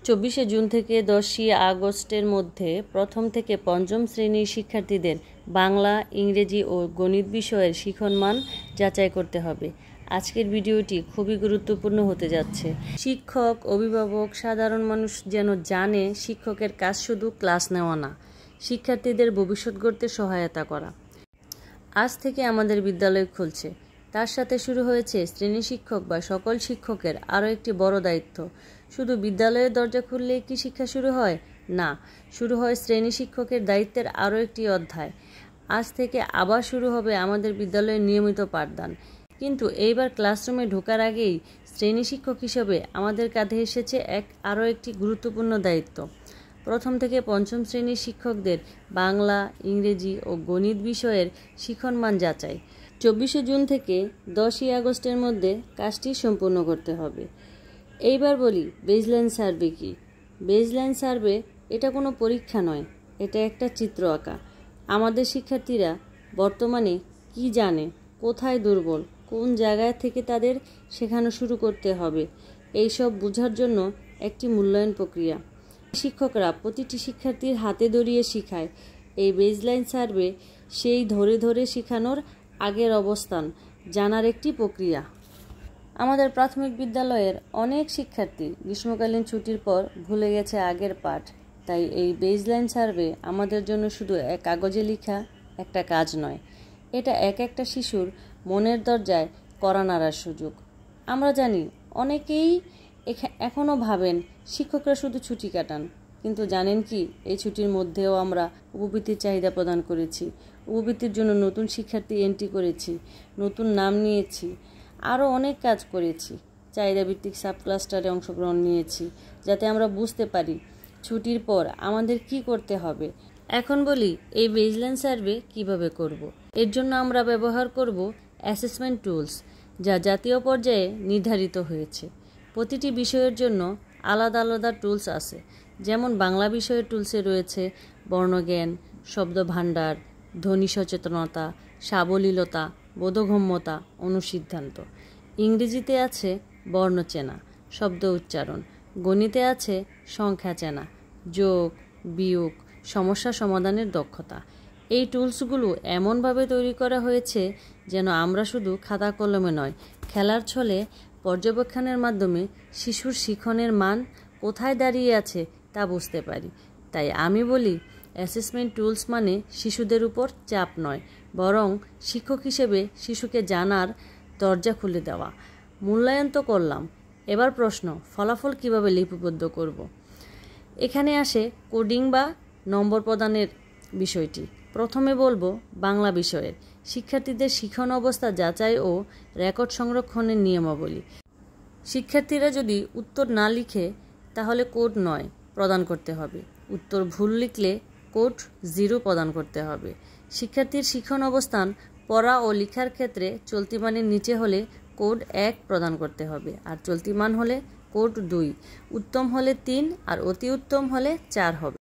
24শে June থেকে 10ই আগস্টের মধ্যে প্রথম থেকে পঞ্চম শ্রেণীর শিক্ষার্থীদের বাংলা, ইংরেজি ও গণিত বিষয়ের শিক্ষণমান যাচাই করতে হবে। আজকের ভিডিওটি খুবই গুরুত্বপূর্ণ হতে যাচ্ছে। শিক্ষক, অভিভাবক, সাধারণ মানুষ যেন জানে শিক্ষকের কাজ শুধু ক্লাস নেওয়া না, শিক্ষার্থীদের ভবিষ্যৎ গড়তে সহায়তা করা। আজ থেকে আমাদের বিদ্যালয় খুলছে, তার সাথে শুরু হয়েছে শ্রেণী শিক্ষক বা সকল শিক্ষকের আরও একটি বড় দায়িত্ব। শুধু বিদ্যালয়ের দরজা খুললেই কি শিক্ষা শুরু হয়? না, শুরু হয় শ্রেণী শিক্ষকের দায়িত্বের আরও একটি অধ্যায়। আজ থেকে আবার শুরু হবে আমাদের বিদ্যালয়ের নিয়মিত পাঠদান। কিন্তু এইবার ক্লাসরুমে ঢোকার আগেই শ্রেণী শিক্ষক হিসেবে আমাদের কাঁধে এসেছে আরও একটি গুরুত্বপূর্ণ দায়িত্ব। প্রথম থেকে পঞ্চম শ্রেণীর শিক্ষকদের বাংলা, ইংরেজি ও গণিত বিষয়ের শিক্ষণমান যাচাই 24শে জুন থেকে 10ই আগস্টের মধ্যে কাজটি সম্পূর্ণ করতে হবে। এইবার বলি, বেজলাইন সার্ভে কি? বেজলাইন সার্ভে এটা কোনো পরীক্ষা নয়, এটা একটা চিত্র আঁকা। আমাদের শিক্ষার্থীরা বর্তমানে কি জানে, কোথায় দুর্বল, কোন জায়গায় থেকে তাদের শেখানো শুরু করতে হবে, এইসব বোঝার জন্য একটি মূল্যায়ন প্রক্রিয়া। শিক্ষকরা প্রতিটি শিক্ষার্থীর হাতে ধরিয়ে শেখায়। এই বেজলাইন সার্ভে সেই ধরে ধরে শেখানোর আগের অবস্থান জানার একটি প্রক্রিয়া। আমাদের প্রাথমিক বিদ্যালয়ের অনেক শিক্ষার্থী গ্রীষ্মকালীন ছুটির পর ভুলে গেছে আগের পাঠ। তাই এই বেজলাইন সার্ভে আমাদের জন্য শুধু এক কাগজে লেখা একটা কাজ নয়, এটা একটা শিশুর মনের দরজায় কড়া নাড়ার সুযোগ। আমরা জানি অনেকেই এখনও ভাবেন শিক্ষকরা শুধু ছুটি কাটান, কিন্তু জানেন কি, এই ছুটির মধ্যেও আমরা উপবৃত্তির চাহিদা প্রদান করেছি, উপবৃত্তির জন্য নতুন শিক্ষার্থী এন্ট্রি করেছি, নতুন নাম নিয়েছি, আরও অনেক কাজ করেছি। চাহিদাভিত্তিক সাব ক্লাস্টারে অংশগ্রহণ নিয়েছি, যাতে আমরা বুঝতে পারি ছুটির পর আমাদের কি করতে হবে। এখন বলি, এই বেজলাইন সার্ভে কিভাবে করব। এর জন্য আমরা ব্যবহার করব অ্যাসেসমেন্ট টুলস, যা জাতীয় পর্যায়ে নির্ধারিত হয়েছে। প্রতিটি বিষয়ের জন্য আলাদা আলাদা টুলস আছে। যেমন বাংলা বিষয়ের টুলসে রয়েছে বর্ণজ্ঞান, শব্দভাণ্ডার, ধ্বনি সচেতনতা, সাবলীলতা, বোধগম্যতা, অনুসিদ্ধান্ত। ইংরেজিতে আছে বর্ণ চেনা, শব্দ উচ্চারণ। গণিতে আছে সংখ্যা চেনা, যোগ, বিয়োগ, সমস্যা সমাধানের দক্ষতা। এই টুলসগুলো এমনভাবে তৈরি করা হয়েছে যেন আমরা শুধু খাতা কলমে নয়, খেলার ছলে পর্যবেক্ষণের মাধ্যমে শিশুর শিখনের মান কোথায় দাঁড়িয়ে আছে তা বুঝতে পারি। তাই আমি বলি, অ্যাসেসমেন্ট টুলস মানে শিশুদের উপর চাপ নয়, বরং শিক্ষক হিসেবে শিশুকে জানার দরজা খুলে দেওয়া। মূল্যায়ন তো করলাম, এবার প্রশ্ন, ফলাফল কিভাবে লিপিবদ্ধ করব। এখানে আসে কোডিং বা নম্বর প্রদানের বিষয়টি। প্রথমে বলবো বাংলা বিষয়ের শিক্ষার্থীদের শিখন অবস্থা যাচাই ও রেকর্ড সংরক্ষণের নিয়মাবলী। শিক্ষার্থীরা যদি উত্তর না লিখে তাহলে কোড 9 প্রদান করতে হবে, উত্তর ভুল লিখলে কোড 0 প্রদান করতে হবে। শিক্ষার্থীর শিখন অবস্থান পড়া ও লেখার ক্ষেত্রে চলতি মানের নিচে হলে কোড 1 প্রদান করতে হবে, আর চলতি মান হলে কোড 2, উত্তম হলে 3 আর অতি উত্তম হলে 4 হবে।